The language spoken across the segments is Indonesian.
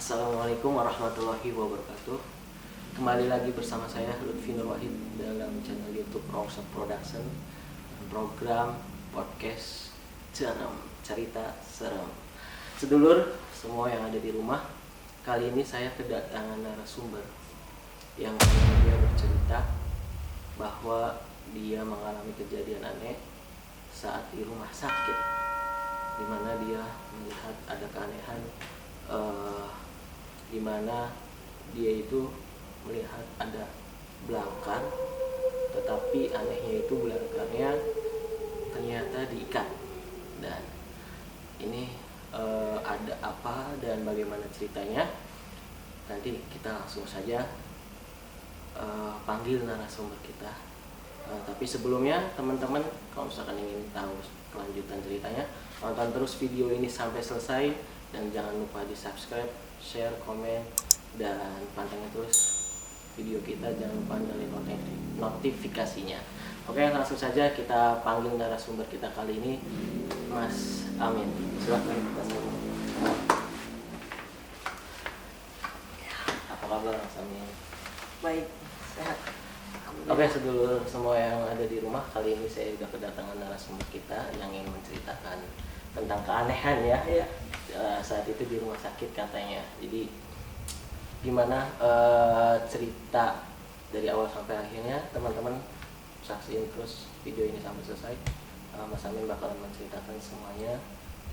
Assalamualaikum warahmatullahi wabarakatuh. Kembali lagi bersama saya Lutfi Nur Wahid dalam channel YouTube Rawsa Production, program podcast cerita serem. Sedulur semua yang ada di rumah, kali ini saya kedatangan narasumber yang dia bercerita bahwa dia mengalami kejadian aneh saat di rumah sakit, di mana dia melihat ada keanehan, di mana dia itu melihat ada belangkar, tetapi anehnya itu belangkarnya ternyata diikat. Dan ini ada apa dan bagaimana ceritanya, nanti kita langsung saja panggil narasumber kita. Tapi sebelumnya teman-teman, kalau misalkan ingin tahu kelanjutan ceritanya, tonton terus video ini sampai selesai dan jangan lupa di subscribe, share, komen, dan pantengin terus video kita. Jangan lupa nyalain notifikasinya. Oke, langsung saja kita panggil narasumber kita kali ini, Mas Amin. Silakan Mas Amin. Apa kabar Mas Amin? Baik, sehat. Oke, sedulur semua yang ada di rumah, kali ini saya juga kedatangan narasumber kita yang ingin menceritakan tentang keanehan ya. Iya. Saat itu di rumah sakit katanya. Jadi gimana cerita dari awal sampai akhirnya, teman-teman saksiin terus video ini sampai selesai. Mas Amin bakalan menceritakan semuanya,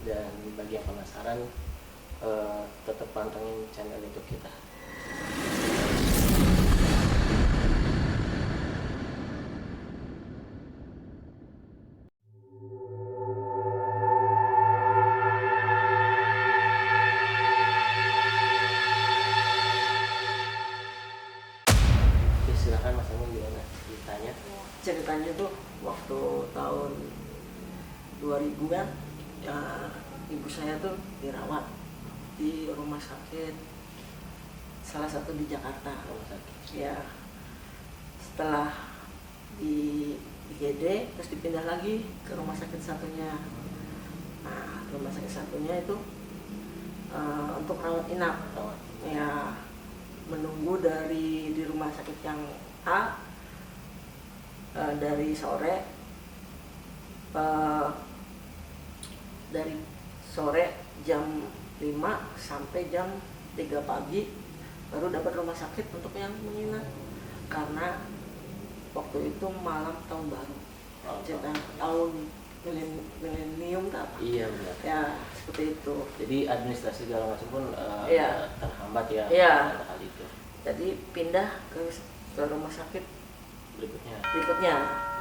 dan bagi yang penasaran tetap pantengin channel YouTube kita. Silakan Mas Amin, gimana ceritanya? Ceritanya tuh waktu tahun 2000 kan, ya, ibu saya tuh dirawat di rumah sakit salah satu di Jakarta. Rumah sakit. Ya, setelah di IGD terus dipindah lagi ke rumah sakit satunya. Nah, rumah sakit satunya itu untuk rawat inap. Ya, menunggu di rumah sakit yang A dari sore jam 5 sampai jam 3 pagi baru dapat rumah sakit untuk yang menginap, karena waktu itu malam tahun baru, tahun milenium apa? Iya benar. Ya, seperti itu. Jadi administrasi segala macam pun Iya. terhambat ya. Iya. Pada kali itu. Jadi pindah ke rumah sakit Berikutnya berikutnya.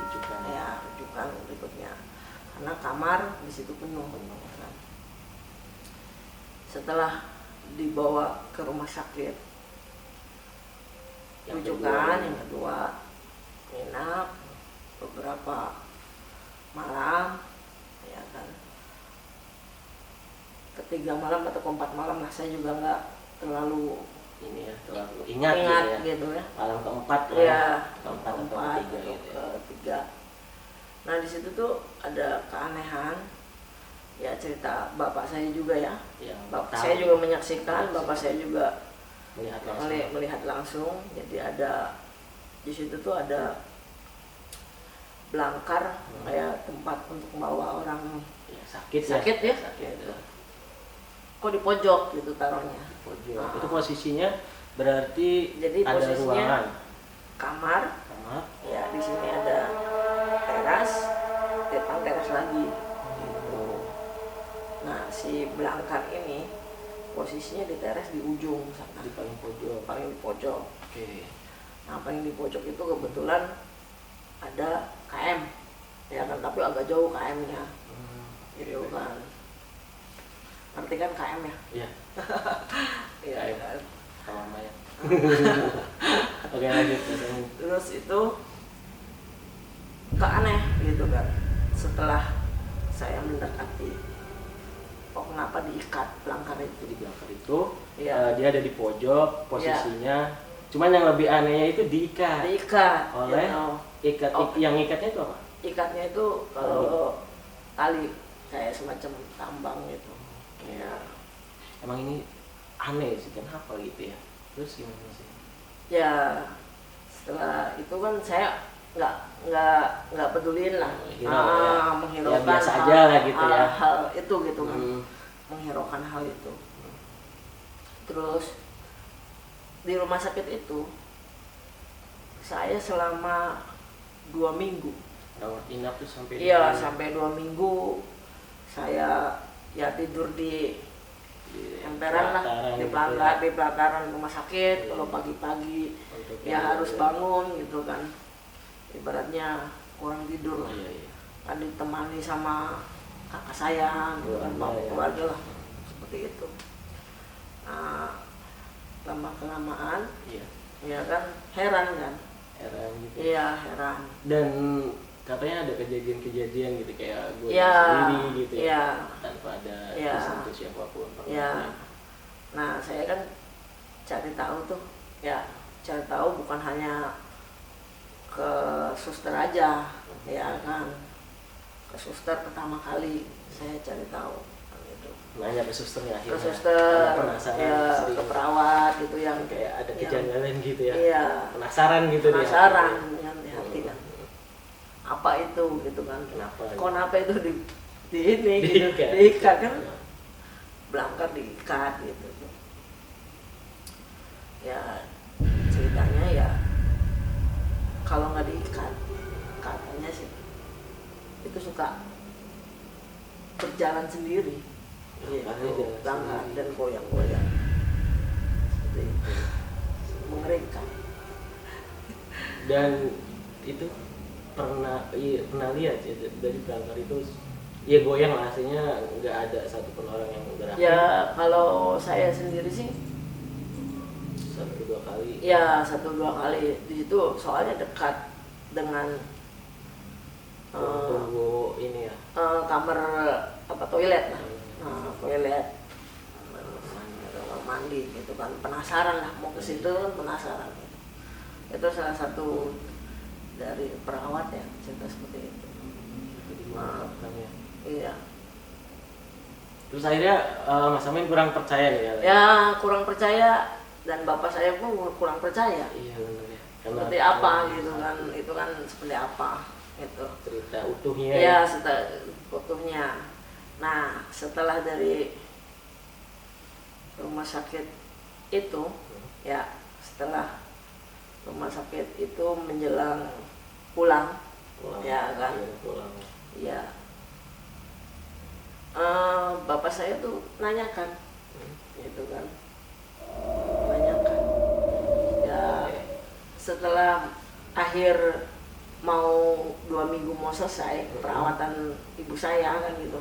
rujukan. Ya, rujukan berikutnya. Karena kamar di situ penuh kan. Setelah dibawa ke rumah sakit rujukan yang kedua, nginap beberapa malam, ya kan. Ketiga malam atau keempat malam lah, saya juga nggak terlalu Ini ya, terlalu ingat gitu ya. Malam keempat lah. Ya, Keempat atau ketiga gitu ya. ketiga. Nah, di situ tuh ada keanehan. Ya, cerita bapak saya juga ya. Yang Bapak tahu. saya juga menyaksikan, bapak saya juga melihat langsung. Jadi ada di situ tuh ada belangkar, kayak tempat untuk membawa orang Ya, sakit ya. Sakit. Kok di pojok gitu taruhnya. Pojok. Nah. Itu posisinya berarti Jadi ada posisinya ruangan. kamar. Kamar. Ya, di sini ada teras, depan teras lagi. Gitu. Nah, si belangkar ini posisinya di teras di ujung sana, Di paling pojok. paling di pojok. Oke. Nah, paling di pojok itu kebetulan ada KM, ya kan, tapi agak jauh KM-nya, gitu kan. Ngerti kan KM ya? Iya. Iya KM. kan. Kamar mayat. Oke, lanjut. Terus itu aneh gitu kan. Setelah saya mendekati, kok kenapa diikat belangkar itu? Di belakang itu Iya. dia ada di pojok posisinya. Cuman yang lebih anehnya itu diikat. Diikat Oleh gitu. yang ikatnya itu apa? Ikatnya itu kalau tali kayak semacam tambang gitu. Ya. Emang ini aneh sih, kenapa gitu ya. Terus gimana sih? Ya setelah itu kan saya nggak peduliin lah, menghiraukan Ya, biasa aja lah gitu ya. hal itu gitu kan, menghiraukan hal itu. Terus di rumah sakit itu saya selama 2 minggu. Rawat inap tuh sampai Iya, sampai 2 minggu saya ya tidur di emperan lah, di pelataran rumah sakit. Kalau pagi-pagi ya harus bangun gitu kan, ibaratnya kurang tidur lah. Kan ditemani sama kakak saya gitu kan, keluarga lah, seperti itu. Nah, lama kelamaan ya kan heran gitu. Iya, heran. Dan katanya ada kejadian-kejadian gitu kayak gue Ya, sendiri gitu ya, tanpa ada ya, disentuh siapapun. ya. Nah, saya kan cari tahu tuh, ya cari tahu bukan hanya ke suster aja, ya kan, ke suster pertama kali saya cari tahu gitu. Nanya ke susternya akhirnya. Ke suster, penasaran, ya, ke perawat gitu yang kayak ada kejanggalan gitu ya. Iya. Penasaran gitu penasaran yang di hati kan. Apa itu gitu kan? Kenapa itu di ini gitu, diikat kan? Belangkar diikat gitu. Ya ceritanya ya kalau nggak diikat, katanya sih itu suka berjalan sendiri. Belangkar dan goyang-goyang. Seperti itu. Mengerikan. Dan itu pernah lihat ya dari belangkar itu ya goyang lah, aslinya nggak ada satupun orang yang gerak. Ya kalau saya sendiri sih 1-2 kali. ya 1-2 kali di situ, soalnya dekat dengan tunggu ini ya, kamar toilet lah, toilet kamar mandi gitu kan, penasaran lah mau ke situ kan, penasaran gitu. Itu salah satu dari perawat ya cerita seperti itu. Iya. Terus akhirnya Mas Amin kurang percaya nih ya? Ya kurang percaya, dan bapak saya pun kurang percaya. Iya benar ya. Seperti apa gitu kan, itu kan seperti apa itu. Cerita utuhnya. Iya, utuhnya. Nah setelah dari rumah sakit itu, ya setelah rumah sakit itu menjelang pulang. Ya kan, ya bapak saya tuh nanyakan, gitu kan, nanyakan. Ya setelah akhir mau 2 minggu mau selesai perawatan ibu saya kan gitu,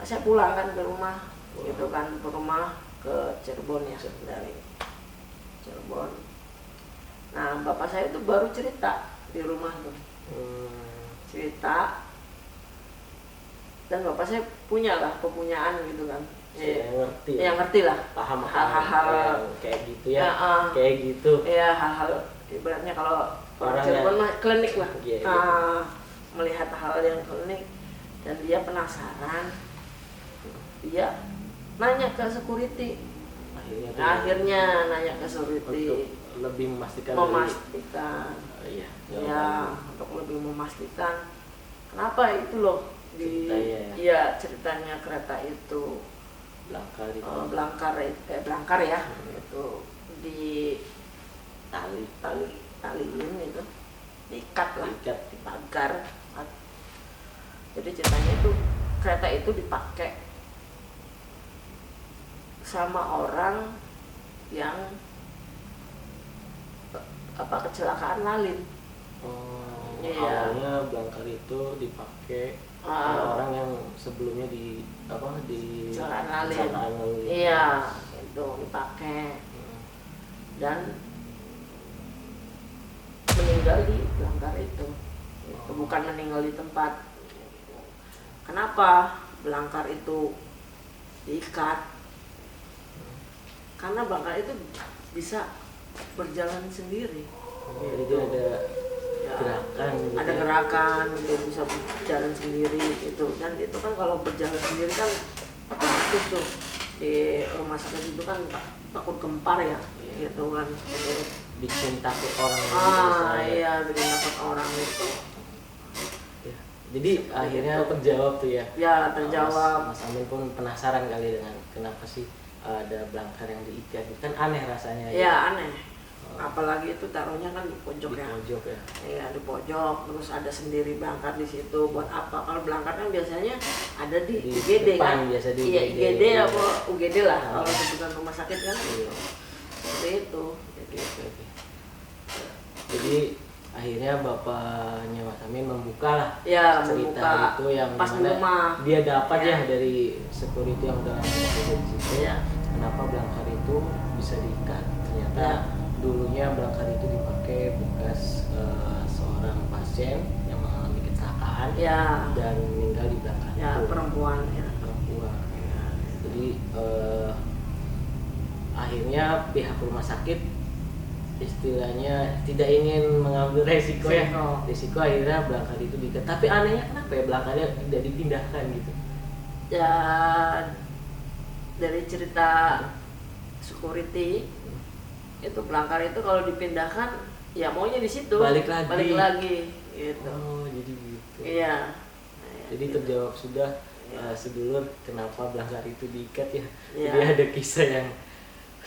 saya pulang kan ke rumah, gitu kan, ke rumah ke Cirebon ya, dari Cirebon. Nah bapak saya tuh baru cerita di rumah tuh, cerita, dan bapak saya punya lah kepunyaan gitu kan, yang ngerti lah, paham hal-hal kayak gitu ya, kayak gitu ya, hal-hal ibaratnya kalau orang Cirebon mah klinik lah, melihat hal yang klinik, dan dia penasaran, dia nanya ke security, akhirnya nanya ke security untuk lebih memastikan untuk lebih memastikan kenapa itu loh ceritanya kereta itu belangkar ya, itu di taliin itu, diikat lah, di pagar. Jadi ceritanya itu kereta itu dipakai sama orang yang kecelakaan lalin. Awalnya belangkar itu dipakai orang yang sebelumnya di kecelakaan lalin. Itu dipakai dan meninggal di belangkar itu. Bukan meninggal di tempat. Kenapa belangkar itu diikat? Karena belangkar itu bisa berjalan sendiri. Jadi ada gerakan gitu. Ada gerakan, dia bisa berjalan sendiri gitu. Dan itu kan kalau berjalan sendiri kan otomatis tuh di rumah sakit itu kan takut gempar ya, gitu kan. Bikin takut orang. Iya, bikin takut orang itu. Ya. Jadi akhirnya terjawab tuh ya. Ya, terjawab. Mas Amin pun penasaran kali dengan kenapa sih ada belangkar yang diikat. Kan aneh rasanya. Iya, aneh. Apalagi itu taruhnya kan di pojok di ya. Pojok ya. Iya, di pojok, terus ada sendiri belangkar di situ. Buat apa? Kalau belangkar kan biasanya ada di UGD depan, kan. biasa di Iya, UGD. IGD apa UGD lah. Kalau sebutan rumah sakit kan. Iya. Seperti itu. Oke. Jadi akhirnya bapaknya Mas Amin membuka lah Ya, cerita membuka itu yang pas di mana rumah. dia dapat Ya. ya dari security yang udah bekerja di situ. Ya. Kenapa belangkar itu bisa diikat? Ternyata Ya. dulunya belangkar itu dipakai bekas seorang pasien yang mengalami kecelakaan Ya. dan meninggal di belakang Ya, itu. perempuan ya. Perempuan. Ya. Jadi akhirnya pihak rumah sakit istilahnya tidak ingin mengambil resiko ya. Resiko akhirnya belangkar itu diikat. Tapi anehnya kenapa ya belangkarnya tidak dipindahkan gitu? Ya, dari cerita security itu belangkar itu kalau dipindahkan ya maunya di situ. Balik lagi gitu. Oh, jadi gitu. Iya. Jadi terjawab sudah sedulur kenapa belangkar itu diikat ya. Iya. Jadi ada kisah yang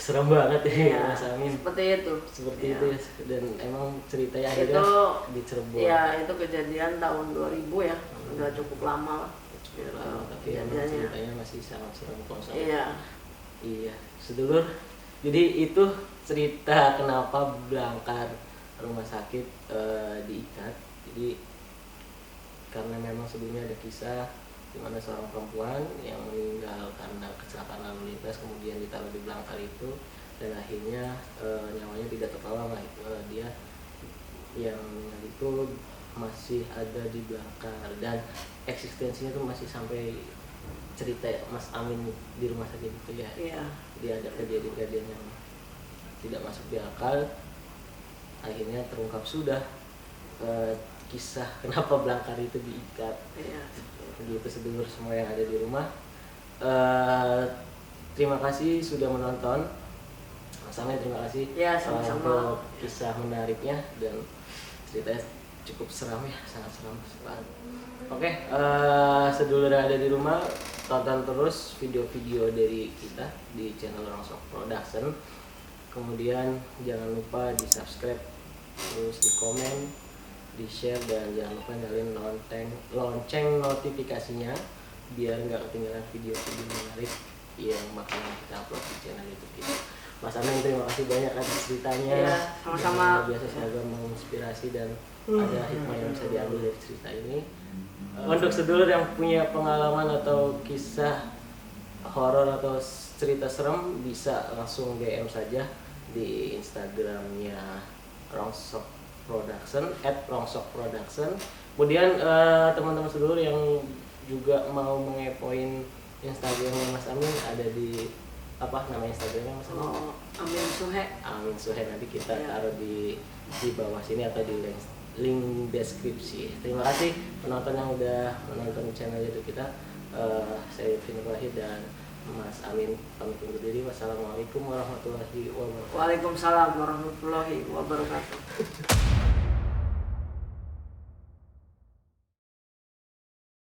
serem banget ya, Iya, Mas Amin. seperti itu. Seperti Iya. itu ya. Dan emang ceritanya akhirnya Itu di Cirebon. ya itu kejadian tahun 2000 ya. Udah cukup lama lah. Tapi emang Kejadiannya. ceritanya masih sangat serem kalau saya. Iya. Iya, sedulur. Jadi itu cerita kenapa belangkar rumah sakit diikat. Jadi karena memang sebelumnya ada kisah di mana seorang perempuan yang meninggal karena kecelakaan lalu lintas kemudian ditaruh di belangkar itu dan akhirnya nyawanya tidak tertolong lah. Dia yang meninggal itu masih ada di belangkar dan eksistensinya tuh masih sampai cerita Mas Amin di rumah sakit itu ya. Iya. Jadi ada kejadian-kejadian yang tidak masuk di akal, akhirnya terungkap sudah kisah kenapa belangkar itu diikat. Iya. Begitu sedulur semua yang ada di rumah. Terima kasih sudah menonton. Mas Amin terima kasih Ya, sama-sama. untuk kisah menariknya dan ceritanya cukup seram ya, sangat seram banget. Oke, sedulur yang ada di rumah, tonton terus video-video dari kita di channel Rongsok Production. Kemudian jangan lupa di subscribe, terus di komen, di share, dan jangan lupa nyalain lonceng notifikasinya biar nggak ketinggalan video-video menarik yang bakalan kita upload di channel YouTube kita. Mas Amin terima kasih banyak atas ceritanya. Iya, sama-sama. Biasa semoga menginspirasi dan ada hikmah yang bisa diambil dari cerita ini. Untuk sedulur yang punya pengalaman atau kisah horor atau cerita serem bisa langsung DM saja di Instagramnya Rongsok Production @rongsokproduction. Kemudian teman-teman sedulur yang juga mau mengepoin Instagramnya Mas Amin ada di apa nama Instagramnya Mas Amin? Amin Suhe. Amin Suhe, nanti kita Ya. taruh di bawah sini atau di link deskripsi. Terima kasih penonton yang udah menonton channel YouTube kita. Saya Finur Wahid dan Mas Amin pamit undur diri. Wassalamualaikum warahmatullahi wabarakatuh. Waalaikumsalam warahmatullahi wabarakatuh.